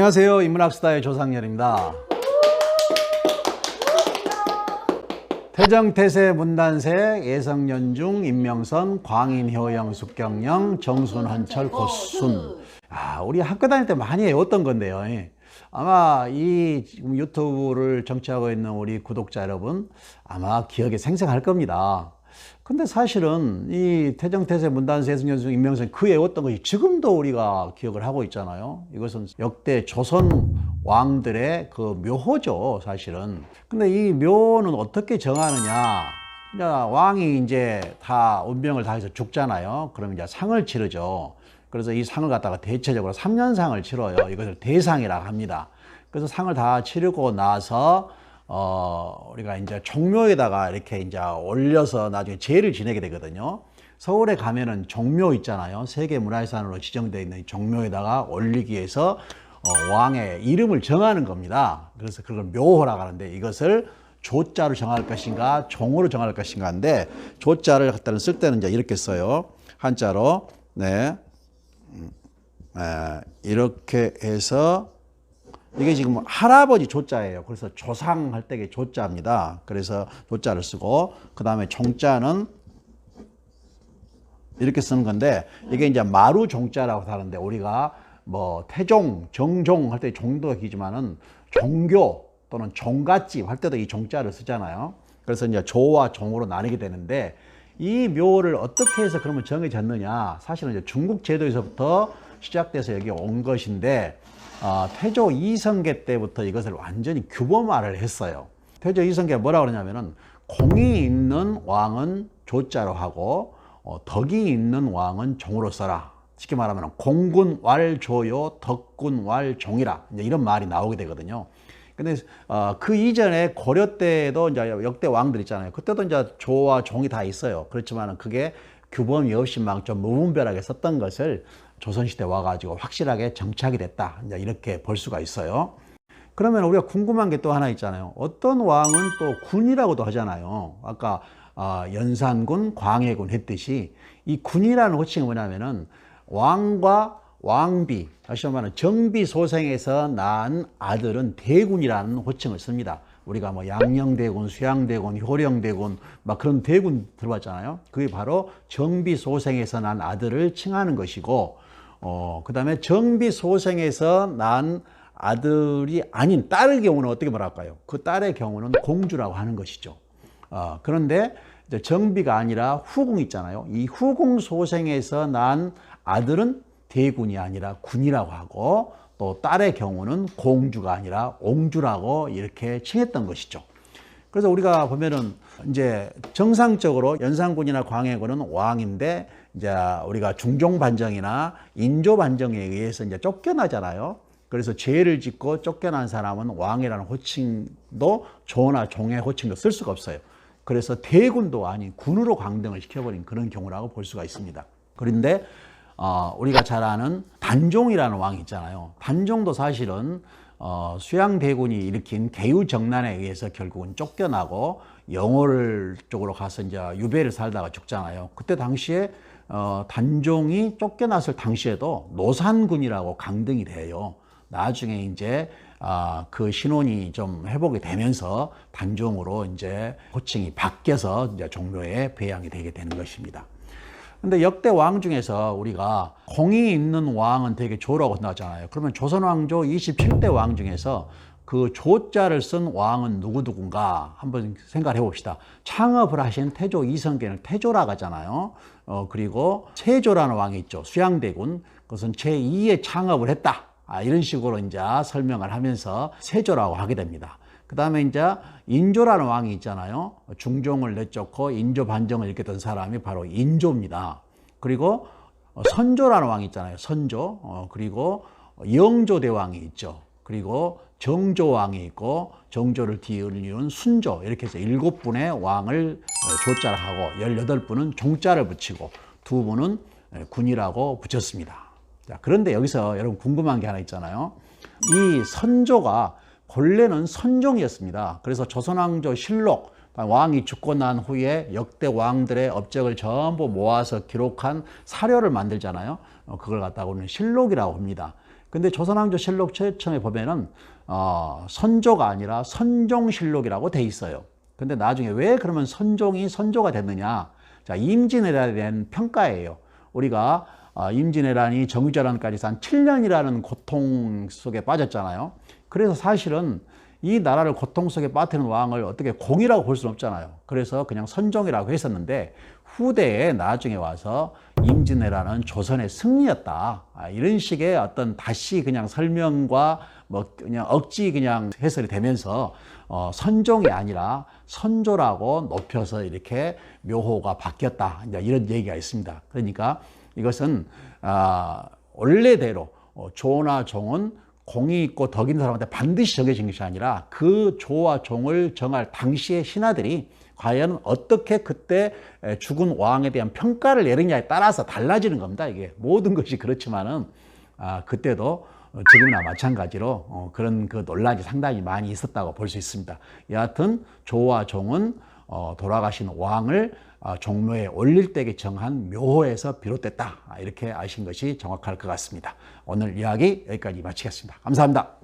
안녕하세요. 인문학스타의 조상렬입니다. 태정태세 문단세 예성연중 임명선 광인효영 숙경영 정순헌철 고순. 우리 학교 다닐 때 많이 외웠던 건데요. 아마 이 유튜브를 정치하고 있는 우리 구독자 여러분 아마 기억에 생생할 겁니다. 근데 사실은 이 태정태세 문단세 예성연중 임명선 그 외웠던 것이 지금도 우리가 기억을 하고 있잖아요. 이것은 역대 조선 왕들의 그 묘호죠, 사실은. 근데 이 묘는 어떻게 정하느냐? 이제 왕이 이제 다 운명을 다해서 죽잖아요. 그럼 이제 상을 치르죠. 그래서 이 상을 갖다가 대체적으로 3년상을 치러요. 이것을 대상이라고 합니다. 그래서 상을 다 치르고 나서 우리가 이제 종묘에다가 이렇게 이제 올려서 나중에 제를 지내게 되거든요. 서울에 가면은 종묘 있잖아요. 세계문화유산으로 지정되어 있는 종묘에다가 올리기 위해서 왕의 이름을 정하는 겁니다. 그래서 그걸 묘호라고 하는데 이것을 조자로 정할 것인가 종으로 정할 것인가 인데 조자를 갖다는 쓸 때는 이제 이렇게 써요. 한자로. 네. 이렇게 해서 이게 지금 할아버지 조자예요. 그래서 조상할 때의 조자입니다. 그래서 조자를 쓰고 그 다음에 종자는 이렇게 쓰는 건데 이게 이제 마루 종자라고 하는데 우리가 뭐 태종, 정종 할 때 종도 기지만은 종교 또는 종갓집 할 때도 이 종자를 쓰잖아요. 그래서 이제 조와 종으로 나뉘게 되는데 이 묘를 어떻게 해서 그러면 정해졌느냐? 사실은 이제 중국 제도에서부터 시작돼서 여기 온 것인데 태조 이성계 때부터 이것을 완전히 규범화를 했어요. 태조 이성계가 뭐라고 그러냐면은 공이 있는 왕은 조자로 하고 덕이 있는 왕은 종으로 써라. 쉽게 말하면 공군왈조요 덕군왈종이라 이런 말이 나오게 되거든요. 근데 그 이전에 고려 때도 이제 역대 왕들 있잖아요. 그때도 이제 조와 종이 다 있어요. 그렇지만 그게 규범이 없이 막 좀 무분별하게 썼던 것을 조선시대 와가지고 확실하게 정착이 됐다. 이제 이렇게 볼 수가 있어요. 그러면 우리가 궁금한 게 또 하나 있잖아요. 어떤 왕은 또 군이라고도 하잖아요. 아까 연산군, 광해군 했듯이 이 군이라는 호칭이 뭐냐면은 왕과 왕비, 다시 말하면 정비소생에서 낳은 아들은 대군이라는 호칭을 씁니다. 우리가 뭐 양녕대군, 수양대군, 효령대군 막 그런 대군 들어봤잖아요. 그게 바로 정비소생에서 낳은 아들을 칭하는 것이고 그 다음에 정비소생에서 낳은 아들이 아닌 딸의 경우는 어떻게 말할까요? 그 딸의 경우는 공주라고 하는 것이죠. 그런데 이제 정비가 아니라 후궁 있잖아요. 이 후궁 소생에서 난 아들은 대군이 아니라 군이라고 하고 또 딸의 경우는 공주가 아니라 옹주라고 이렇게 칭했던 것이죠. 그래서 우리가 보면은 이제 정상적으로 연산군이나 광해군은 왕인데 이제 우리가 중종반정이나 인조반정에 의해서 이제 쫓겨나잖아요. 그래서 죄를 짓고 쫓겨난 사람은 왕이라는 호칭도 조나 종의 호칭도 쓸 수가 없어요. 그래서 대군도 아닌 군으로 강등을 시켜버린 그런 경우라고 볼 수가 있습니다. 그런데 우리가 잘 아는 단종이라는 왕이 있잖아요. 단종도 사실은 수양대군이 일으킨 개유정난에 의해서 결국은 쫓겨나고 영월 쪽으로 가서 이제 유배를 살다가 죽잖아요. 그때 당시에 단종이 쫓겨났을 당시에도 노산군이라고 강등이 돼요. 나중에 이제 그 신원이 좀 회복이 되면서 단종으로 이제 호칭이 바뀌어서 이제 종묘에 배양이 되게 되는 것입니다. 근데 역대 왕 중에서 우리가 공이 있는 왕은 되게 조라고 나오잖아요. 그러면 조선왕조 27대 왕 중에서 그 조자를 쓴 왕은 누구누군가 한번 생각해 봅시다. 창업을 하신 태조 이성계는 태조라고 하잖아요. 그리고 세조라는 왕이 있죠. 수양대군. 그것은 제2의 창업을 했다. 이런 식으로 이제 설명을 하면서 세조라고 하게 됩니다. 그 다음에 이제 인조라는 왕이 있잖아요. 중종을 내쫓고 인조 반정을 일으켰던 사람이 바로 인조입니다. 그리고 선조라는 왕이 있잖아요. 선조. 그리고 영조대왕이 있죠. 그리고 정조왕이 있고 정조를 뒤이은 순조 이렇게 해서 7분의 왕을 조자를 하고 18분은 종자를 붙이고 2분은 군이라고 붙였습니다. 자, 그런데 여기서 여러분 궁금한 게 하나 있잖아요. 이 선조가 본래는 선종이었습니다. 그래서 조선왕조 실록, 왕이 죽고 난 후에 역대 왕들의 업적을 전부 모아서 기록한 사료를 만들잖아요. 그걸 갖다가 우리는 실록이라고 합니다. 근데 조선왕조실록 최첨에 보면은 선조가 아니라 선종실록이라고 돼 있어요. 근데 나중에 왜 그러면 선종이 선조가 됐느냐? 자, 임진왜란에 대한 평가예요. 우리가 임진왜란이 정유재란까지 한 7년이라는 고통 속에 빠졌잖아요. 그래서 사실은 이 나라를 고통 속에 빠뜨리는 왕을 어떻게 공이라고 볼 수는 없잖아요. 그래서 그냥 선종이라고 했었는데 후대에 나중에 와서 임진왜란은 조선의 승리였다. 이런 식의 어떤 다시 그냥 설명과 뭐 그냥 억지 그냥 해설이 되면서 선종이 아니라 선조라고 높여서 이렇게 묘호가 바뀌었다. 이제 이런 얘기가 있습니다. 그러니까 이것은 원래대로 조나 종은 공이 있고 덕이 있는 사람한테 반드시 정해진 것이 아니라 그 조와 종을 정할 당시의 신하들이 과연 어떻게 그때 죽은 왕에 대한 평가를 내리냐에 따라서 달라지는 겁니다. 이게 모든 것이 그렇지만은 그때도 지금이나 마찬가지로 그런 그 논란이 상당히 많이 있었다고 볼 수 있습니다. 여하튼 조와 종은 돌아가신 왕을 종묘에 올릴 때에 정한 묘호에서 비롯됐다. 이렇게 아신 것이 정확할 것 같습니다. 오늘 이야기 여기까지 마치겠습니다. 감사합니다.